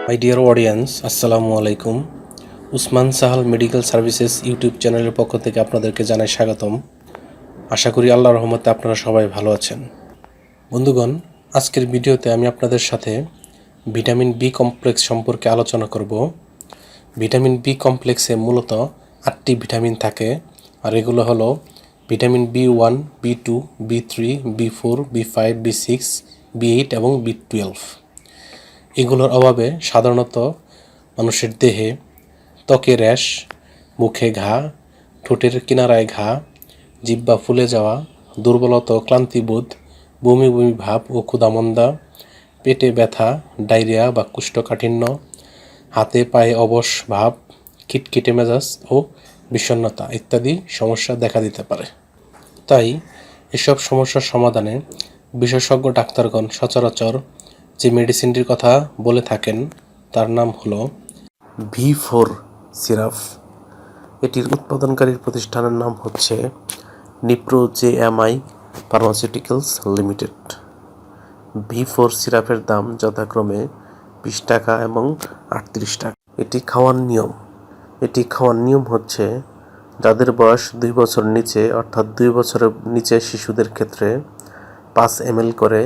My dear audience, আসসালামু আলাইকুম। Usman Sahal medical services YouTube চ্যানেলের পক্ষ থেকে আপনাদেরকে জানাই স্বাগতম। আশা করি আল্লাহর রহমতে আপনারা সবাই ভালো আছেন। বন্ধুগণ, আজকের ভিডিওতে আমি আপনাদের সাথে ভিটামিন বি কমপ্লেক্স সম্পর্কে আলোচনা করব। ভিটামিন বি কমপ্লেক্সে মূলত 8টি ভিটামিন থাকে, আর এগুলো হলো ভিটামিন বি1, বি2, বি3, বি4, বি5, বি6, বি8 এবং বি12। এগুলোর অভাবে সাধারণত মানুষের দেহে ত্বকে র্যাশ, মুখে ঘা, ঠোঁটের কিনারায় ঘা, জিহ্বা ফুলে যাওয়া, দুর্বলতা ও ক্লান্তিবোধ, বমি বমি ভাব ও ক্ষুধামন্দা, পেটে ব্যথা, ডায়রিয়া বা কোষ্ঠকাঠিন্য, হাতে পায়ে অবশ ভাব, খিটখিটে মেজাজ ও বিষণ্ণতা ইত্যাদি সমস্যা দেখা দিতে পারে। তাই এসব সমস্যার সমাধানে বিশেষজ্ঞ ডাক্তারগণ সচরাচর যে মেডিসিনটির কথা বলে থাকেন তার নাম হলো V4 সিরাপ। এটির উৎপাদনকারী প্রতিষ্ঠানের নাম হচ্ছে নিপ্রোজেএমআই ফার্মাসিউটিক্যালস লিমিটেড। V4 সিরাপের দাম যথাক্রমে 20 টাকা এবং 38 টাকা। এটি খাওয়ার নিয়ম হচ্ছে যাদের বয়স 2 বছর নিচে, অর্থাৎ 2 বছরের নিচে শিশুদের ক্ষেত্রে 5 ml করে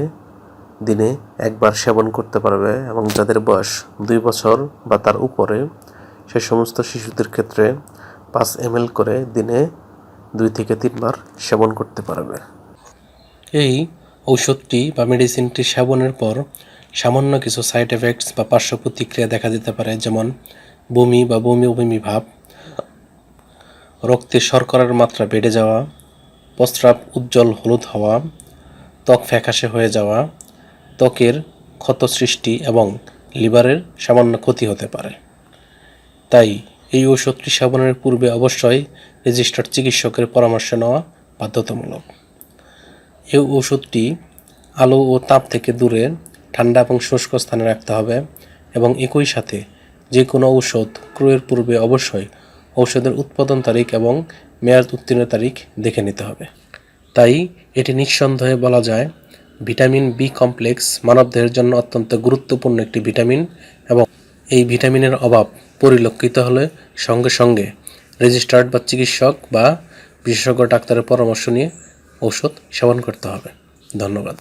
দিনে একবার সেবন করতে পারবে, এবং যাদের বয়স 2 বছর বা তার উপরে সে সমস্ত শিশুদের ক্ষেত্রে 5 ml করে দিনে 2 থেকে 3 বার সেবন করতে পারবে। এই ঔষধটি বা মেডিসিনটি সেবনের পর সামান্য কিছু সাইড এফেক্টস বা পার্শ্ব প্রতিক্রিয়া দেখা দিতে পারে, যেমন বমি বা বমি ভাব, রক্তে শর্করার মাত্রা বেড়ে যাওয়া, প্রস্রাব উজ্জ্বল হলুদ হওয়া, ত্বক ফ্যাকাশে হয়ে যাওয়া, ত্বকের ক্ষত সৃষ্টি এবং লিভারের সামান্য ক্ষতি হতে পারে। তাই এই ঔষধটি সেবনের পূর্বে অবশ্যই রেজিস্টার্ড চিকিৎসকের পরামর্শ নেওয়া বাধ্যতামূলক। এই ঔষধটি আলো ও তাপ থেকে দূরে ঠান্ডা এবং শুষ্ক স্থানে রাখতে হবে, এবং একই সাথে যে কোনো ঔষধ ক্রয়ের পূর্বে অবশ্যই ঔষধের উৎপাদন তারিখ এবং মেয়াদ উত্তীর্ণ তারিখ দেখে নিতে হবে। তাই এটি নিঃসন্দেহে বলা যায় ভিটামিন বি কমপ্লেক্স মানবদেহের জন্য অত্যন্ত গুরুত্বপূর্ণ একটি ভিটামিন, এবং এই ভিটামিনের অভাব পরিলক্ষিত হলে সঙ্গে সঙ্গে রেজিস্টার্ড বা চিকিৎসক বা বিশেষজ্ঞ ডাক্তারের পরামর্শ নিয়ে ঔষধ সেবন করতে হবে। ধন্যবাদ।